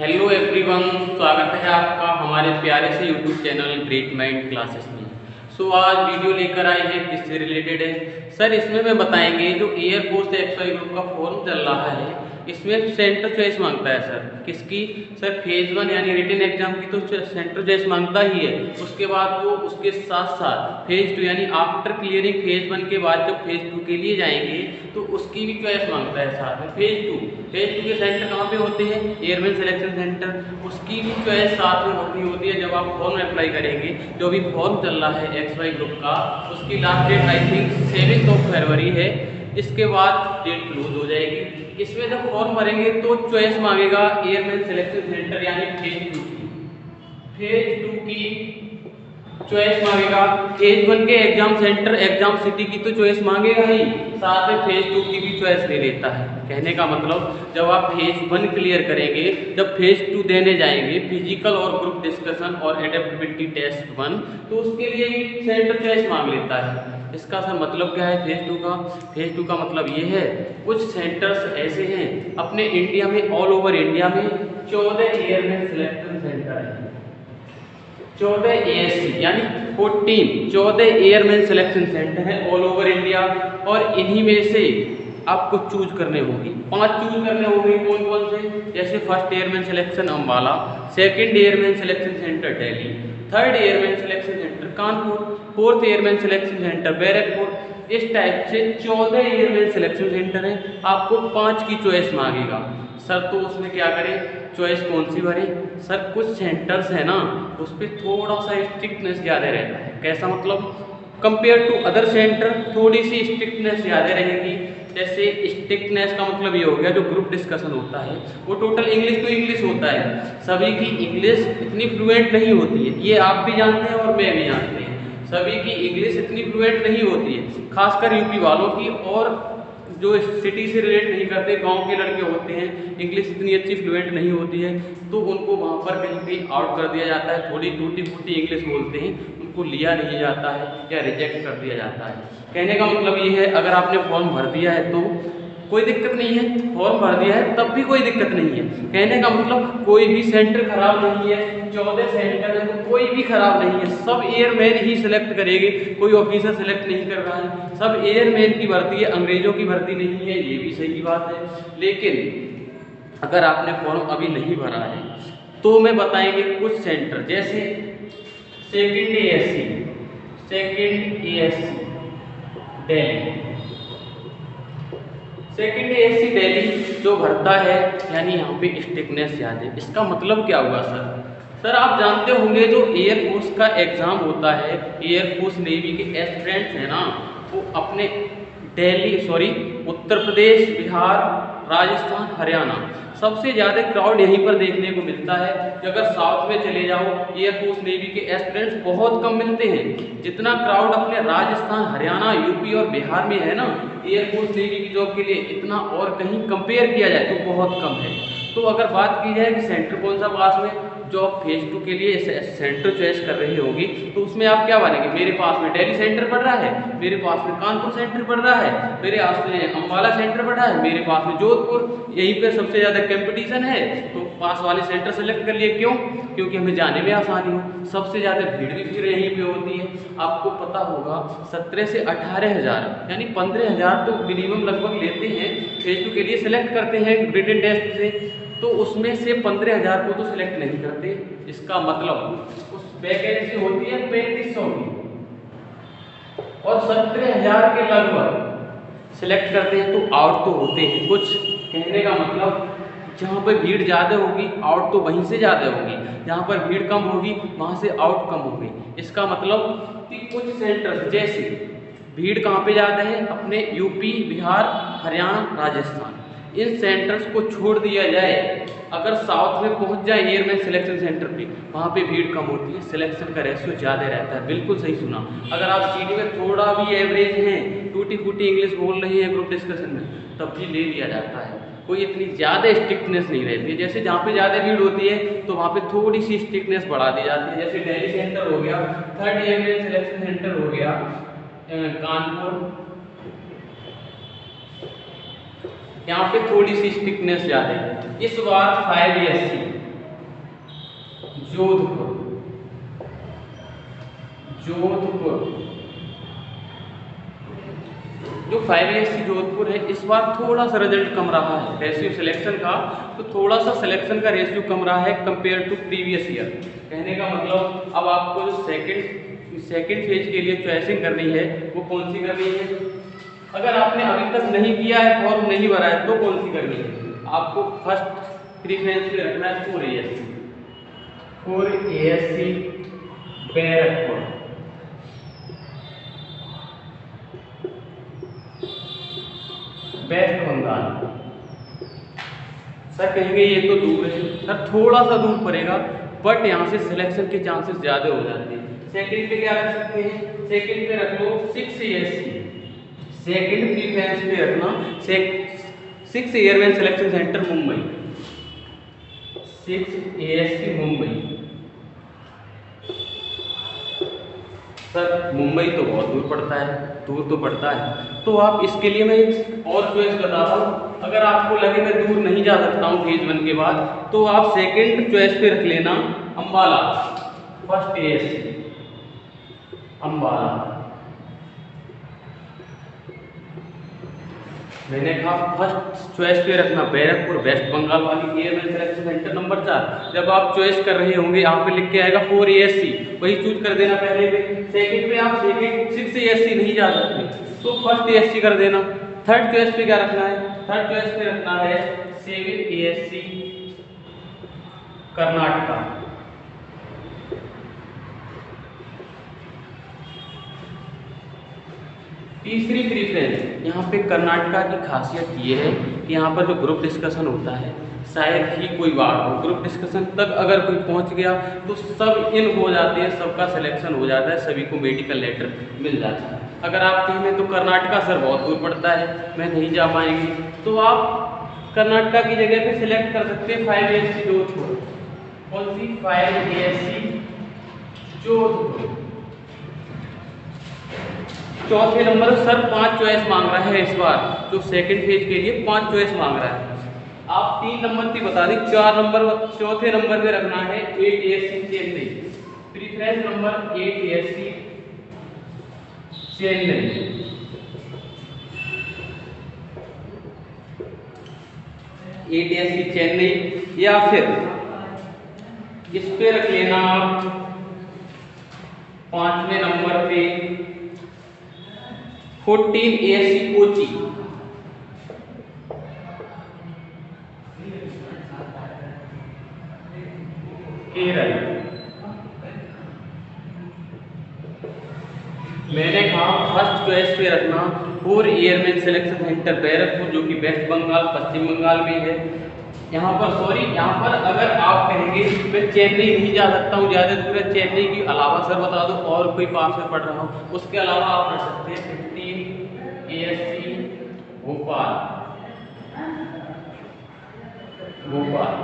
Hello everyone, स्वागत है आपका हमारे प्यारे से YouTube channel great mind classes में। आज वीडियो लेकर आए हैं किससे रिलेटेड है सर। इसमें मैं बताएंगे जो एयरफोर्स एक्सवाई ग्रुप का फॉर्म चल रहा है, इसमें सेंटर चॉइस मांगता है सर। किसकी सर? फेज 1 यानी रिटन एग्जाम की तो सेंटर चॉइस मांगता ही है। उसके बाद वो उसके साथ साथ फेज 2 यानी आफ्टर क्लियरिंग फेज 1 के बाद जब फेज 2 के लिए जाएंगे तो उसकी भी चॉइस मांगता है साथ में। फेज 2 के सेंटर कहाँ पे होते हैं? Airman selection centre. उसकी भी चॉइस साथ में होती है जब आप फॉर्म अप्लाई करेंगे। जो भी फॉर्म चल रहा है एक्सवाई ग्रुप का, उसकी लास्ट डेट आई थिंक 7 फरवरी है। इसके बाद डेट क्लोज हो जाएगी। इसमें जब फॉर्म भरेंगे तो चॉइस मांगेगा एयरमैन सिलेक्शन सेंटर यानी फेज 2 की। फेज 2 की चॉइस मांगेगा। फेज 1 के एग्जाम सेंटर एग्जाम सिटी की तो चॉइस मांगेगा ही, साथ में फेज 2 की भी चॉइस ले लेता है। कहने का मतलब जब आप फेज 1 क्लियर करेंगे, जब फेज 2 देने जाएंगे फिजिकल और ग्रुप डिस्कशन और एडेप्टेबिलिटी टेस्ट 1, तो उसके लिए भी सेंटर चॉइस मांग लेता है। इसका सर मतलब क्या है फेज 2 का? फेज 2 का मतलब ये है, कुछ सेंटर्स ऐसे हैं अपने इंडिया में, ऑल ओवर इंडिया में 14 एयरमैन सिलेक्शन सेंटर है। 14 ASC यानी 14 एयरमैन सिलेक्शन सेंटर है ऑल ओवर इंडिया। और इन्हीं में से आपको चूज करने होगी, 5 चूज करने होंगे। कौन कौन से? जैसे first airman selection Ambala, second airman selection centre Delhi, third airman selection centre Kanpur, fourth airman selection centre Barrackpore. इस टाइप से 14 एयरमैन सिलेक्शन सेंटर है। आपको 5 की चॉइस मांगेगा सर। तो उसमें क्या करें? चॉइस कौन सी भरें? सर कुछ सेंटर्स है ना, उस पर थोड़ा सा स्ट्रिक्टनेस ज़्यादा रहता है। कैसा मतलब? कंपेयर टू अदर सेंटर थोड़ी सी स्ट्रिक्टनेस ज़्यादा रहेगी। जैसे स्ट्रिक्टनेस का मतलब ये हो गया, जो ग्रुप डिस्कशन होता है वो टोटल इंग्लिश टू इंग्लिश होता है। सभी की इंग्लिश इतनी फ्लुएंट नहीं होती है, ये आप भी जानते हैं और मैं भी जानते हैं। सभी की इंग्लिश इतनी फ्लुएंट नहीं होती है, खासकर यूपी वालों की। और जो सिटी से रिलेट नहीं करते, गांव के लड़के होते हैं, इंग्लिश इतनी अच्छी फ्लुएंट नहीं होती है, तो उनको वहाँ पर कहीं कहीं आउट कर दिया जाता है। थोड़ी टूटी फूटी इंग्लिश बोलते हैं, उनको लिया नहीं जाता है या रिजेक्ट कर दिया जाता है। कहने का मतलब ये है, अगर आपने फॉर्म भर दिया है तो कोई दिक्कत नहीं है, फॉर्म भर दिया है तब भी कोई दिक्कत नहीं है। कहने का मतलब कोई भी सेंटर खराब नहीं है। 14 सेंटर है तो कोई भी खराब नहीं है, सब एयरमैन ही सिलेक्ट करेंगे, कोई ऑफिसर सिलेक्ट नहीं कर रहा है। सब एयरमैन की भर्ती है, अंग्रेजों की भर्ती नहीं है, ये भी सही बात है। लेकिन अगर आपने फॉर्म अभी नहीं भरा है तो मैं बताएंगे कुछ सेंटर, जैसे second ASC Delhi. Second ASC Delhi जो भरता है, यानी यहाँ पे स्ट्रिक्टनेस ज़्यादा है। इसका मतलब क्या हुआ सर? सर आप जानते होंगे जो एयरफोर्स का एग्ज़ाम होता है, एयरफोर्स नेवी के एस्पिरेंट्स हैं ना, वो अपने उत्तर प्रदेश, बिहार, राजस्थान, हरियाणा, सबसे ज़्यादा क्राउड यहीं पर देखने को मिलता है। अगर साउथ में चले जाओ, एयरफोर्स नेवी के एस्पिरेंट्स बहुत कम मिलते हैं। जितना क्राउड अपने राजस्थान, हरियाणा, यूपी और बिहार में है ना एयरफोर्स नेवी की जॉब के लिए, इतना और कहीं कंपेयर किया जाए तो बहुत कम है। तो अगर बात की जाए कि सेंटर कौन सा पास में, जो आप फेज 2 के लिए सेंटर चॉइस कर रही होगी, तो उसमें आप क्या मानेंगे? मेरे पास में दिल्ली सेंटर पड़ रहा है, मेरे पास में कानपुर सेंटर पड़ रहा है, मेरे पास में अम्बाला सेंटर पड़ रहा है, मेरे पास में जोधपुर, यहीं पे सबसे ज़्यादा कंपटीशन है, तो पास वाले सेंटर सेलेक्ट कर लिए। क्यों? क्योंकि हमें जाने में आसानी हो। सबसे ज़्यादा भीड़ भी फिर यहीं पे होती है। आपको पता होगा 17 से 18 हज़ार यानी 15 हज़ार तो मिनिमम लगभग लेते हैं, फेज 2 के लिए सेलेक्ट करते हैं रिटन टेस्ट से। तो उसमें से 15 हज़ार को तो सिलेक्ट नहीं करते। इसका मतलब उस वैकेंसी होती है 3500 की, और 17 हज़ार के लगभग सिलेक्ट करते हैं, तो आउट तो होते हैं कुछ। कहने का मतलब जहाँ पर भीड़ ज़्यादा होगी आउट तो वहीं से ज़्यादा होगी, जहाँ पर भीड़ कम होगी वहाँ से आउट कम होगी। इसका मतलब कि कुछ सेंटर्स, जैसे भीड़ कहाँ पे ज़्यादा है, अपने यूपी, बिहार, हरियाणा, राजस्थान, इन सेंटर्स को छोड़ दिया जाए। अगर साउथ में पहुंच जाए एयरमैन सिलेक्शन सेंटर पे, वहाँ पे भीड़ कम होती है, सिलेक्शन का रेशियो ज़्यादा रहता है। बिल्कुल सही सुना। अगर आप सीडी में थोड़ा भी एवरेज हैं, टूटी फूटी इंग्लिश बोल रही है ग्रुप डिस्कशन में, तब भी ले लिया जाता है। कोई इतनी ज़्यादा स्ट्रिक्टनेस नहीं रहती है। जैसे जहाँ पे ज़्यादा भीड़ होती है तो वहाँ पे थोड़ी सी स्ट्रिक्टनेस बढ़ा दी जाती है। जैसे दिल्ली सेंटर हो गया, थर्ड एयरमैन सिलेक्शन सेंटर हो गया कानपुर, यहाँ पे थोड़ी सी स्टिकनेस ज़्यादा है। इस बार 5 ASC जोधपुर, जोधपुर जो 5ASC जोधपुर है, इस बार थोड़ा सा रिजल्ट कम रहा है रेशियो सिलेक्शन का, तो थोड़ा सा सिलेक्शन का रेशियो कम रहा है कंपेयर टू प्रीवियस ईयर। कहने का मतलब अब आपको जो सेकंड फेज के लिए चॉइसिंग करनी है वो कौन सी करनी है। अगर आपने अभी तक नहीं किया है, फॉर्म नहीं भरा है, तो कौन सी करनी है, आपको फर्स्ट प्रीफरेंस पे रखना है 4ASC Barrackpore. Waste Bengal. Sir कहेंगे ये तो दूर है, सर थोड़ा सा दूर पड़ेगा, बट यहाँ से सिलेक्शन के चांसेस ज़्यादा हो जाते हैं। सेकंड पे क्या रख सकते हैं, सेकंड पे रख लो 6ASC, सेकंड प्रीफरेंस पे रखना 6 airman selection centre Mumbai, 6ASC Mumbai. Sir Mumbai तो बहुत दूर पड़ता है, दूर तो पड़ता है, तो आप इसके लिए मैं एक और चॉइस बता रहा हूँ। अगर आपको लगे मैं दूर नहीं जा सकता हूँ फेज 1 के बाद, तो आप सेकंड चॉइस पे रख लेना अंबाला, फर्स्ट ASC अंबाला। मैंने कहा फर्स्ट चॉइस पे रखना बैरकपुर, वेस्ट बंगाल वाली एयरमैन सिलेक्शन सेंटर नंबर 4। जब आप चॉइस कर रहे होंगे यहाँ पे लिख के आएगा 4ASC, वही चूज कर देना पहले पे। सेकंड पे आप 6ASC नहीं जा सकते, तो फर्स्ट ASC कर देना। थर्ड चॉइस पे क्या रखना है, थर्ड चॉइस पे रखना है 7ASC कर्नाटका। तीसरी प्रीफरेंस, यहाँ पे कर्नाटका की खासियत ये है कि यहाँ पर जो ग्रुप डिस्कशन होता है, शायद ही कोई बार हो, ग्रुप डिस्कशन तक अगर कोई पहुँच गया तो सब इन हो जाते हैं, सबका सिलेक्शन हो जाता है, सभी को मेडिकल लेटर मिल जाता है। अगर आप कहें तो कर्नाटका सर बहुत दूर पड़ता है, मैं नहीं जा पाएंगी, तो आप कर्नाटका की जगह पे सिलेक्ट कर सकते हैं 5ASC जोधपुर। कौन सी, 5ASC जोधपुर। चौथे नंबर सर 5 चॉइस मांग रहा है इस बार, जो सेकंड फेज के लिए 5 चॉइस मांग रहा है। आप 3 नंबर की बता दें, 4 नंबर, चौथे नंबर पे रखना है 8ASC Chennai, preference number 8ASC Chennai. 8ASC Chennai, या फिर इस पे रख लेना आप 5वें नंबर पे 14ASC कोची। केरल। मैंने कहा फर्स्ट चॉइस पे रखना 4 एयरमैन सिलेक्शन सेंटर बैरकपुर, जो कि वेस्ट बंगाल पश्चिम बंगाल में है। यहाँ पर सॉरी, यहाँ पर अगर आप कहेंगे मैं चेन्नई नहीं जा सकता हूँ, ज़्यादा दूर है, चेन्नई के अलावा सर बता दो और कोई पास में पढ़ रहा हूँ, उसके अलावा आप पढ़ सकते हैं 15ASC भोपाल, भोपाल।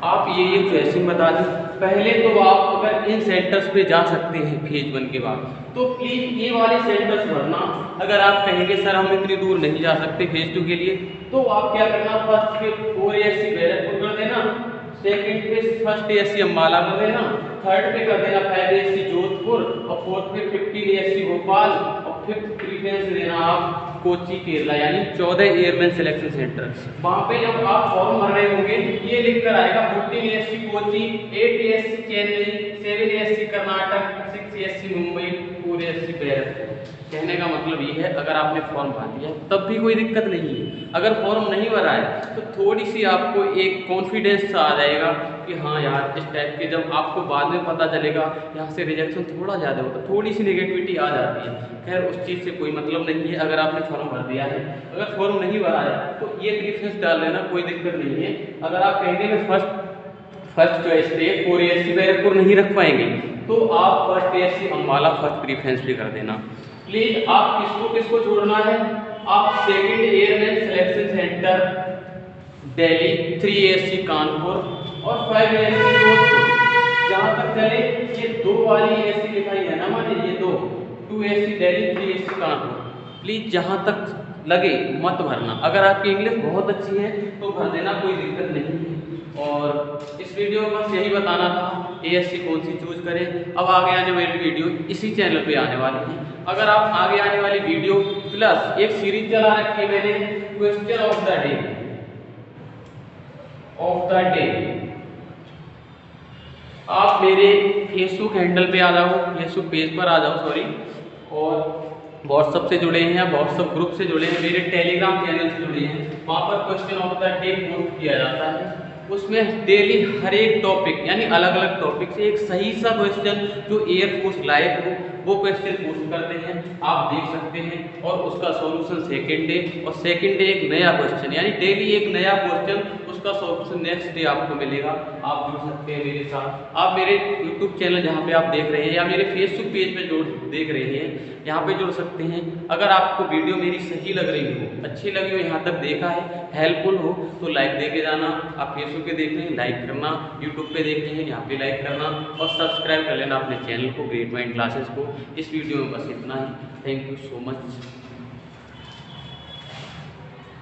आप ये चॉइसिंग बता दें। पहले तो आप अगर इन सेंटर्स पे जा सकते हैं फेज 1 के बाद, तो प्लीज़ ये वाले सेंटर्स भरना। अगर आप कहेंगे सर हम इतनी दूर नहीं जा सकते फेज 2 के लिए, तो आप क्या करना, फर्स्ट पे 4ASC बैरकपुर कर देना, सेकंड पे फर्स्ट ASC अम्बाला कर देना, थर्ड पे कर देना 5ASC जोधपुर, और फोर्थ पे 15ASC भोपाल, और फिफ्थ प्रीफरेंस देना आप कोची केरला, यानी 14 एयरमैन सिलेक्शन सेंटर। वहाँ पे जब आप फॉर्म भर रहे होंगे ये लिख कर आएगा 14ASC Kochi, 8ASC Chennai, 7ASC Karnataka, 6ASC Mumbai, 4ASC Barrackpore. कहने का मतलब ये है, अगर आपने फॉर्म भर दिया तब भी कोई दिक्कत नहीं है। अगर फॉर्म नहीं भरा है तो थोड़ी सी आपको एक कॉन्फिडेंस आ जाएगा कि हाँ यार इस टाइप के, जब आपको बाद में पता चलेगा यहाँ से रिजेक्शन थोड़ा ज़्यादा होता है, थोड़ी सी नेगेटिविटी आ जाती है। खैर उस चीज़ से कोई मतलब नहीं है, अगर आपने फॉर्म भर दिया है। अगर फॉर्म नहीं भरा है तो ये प्रीफरेंस डाल लेना, कोई दिक्कत नहीं है। अगर आप कहेंगे मैं फर्स्ट चॉइस पे 4ASC बैरकपुर नहीं रख पाएंगे, तो आप first ASC Ambala first preference पे कर देना। प्लीज आप किसको छोड़ना है, आप second airman selection centre Delhi, 3ASC Kanpur और 5ASC जोधपुर। जहाँ तक चले ये 2 वाली ASC लिखाई है ना, माने ये 2ASC Delhi, 3ASC Kanpur. Please जहाँ तक लगे मत भरना। अगर आपकी इंग्लिश बहुत अच्छी है तो भर देना, कोई दिक्कत नहीं है। और इस वीडियो में बस यही बताना था एएससी कौन सी चूज करें। अब आगे आने वाली वीडियो इसी चैनल पे आने वाली है। अगर आप आगे आने वाली वीडियो प्लस एक सीरीज चला रखी है मैंने, क्वेश्चन ऑफ द डे, आप मेरे फेसबुक हैंडल पे आ जाओ, फेसबुक पेज पर आ जाओ सॉरी, और व्हाट्सएप से जुड़े हैं या व्हाट्सएप ग्रुप से जुड़े हैं, मेरे टेलीग्राम चैनल से जुड़े हैं, वहाँ पर question of the day post किया जाता है। उसमें डेली हर एक टॉपिक यानी अलग अलग टॉपिक से एक सही सा क्वेश्चन जो एयरफोर्स लायक हो वो क्वेश्चन पोस्ट करते हैं, आप देख सकते हैं। और उसका सॉल्यूशन सेकंड डे, और सेकंड डे एक नया क्वेश्चन यानी डेली एक नया क्वेश्चन, उसका सॉल्यूशन नेक्स्ट डे आपको मिलेगा। आप जुड़ सकते हैं मेरे साथ। आप मेरे यूट्यूब चैनल जहाँ पे आप देख रहे हैं या मेरे फेसबुक पेज पे जो देख रहे हैं यहाँ पे जुड़ सकते हैं। अगर आपको वीडियो मेरी सही लग रही हो, अच्छी लगी हो, यहाँ तक देखा है, हेल्पफुल हो तो लाइक दे के जाना। आप फेसबुक पे देख रहे हैं लाइक करना, यूट्यूब पे देख रहे हैं यहाँ पे लाइक करना, और सब्सक्राइब कर लेना अपने चैनल को, ग्रेट माइंड क्लासेस को। इस वीडियो में बस इतना ही। Thank you so much.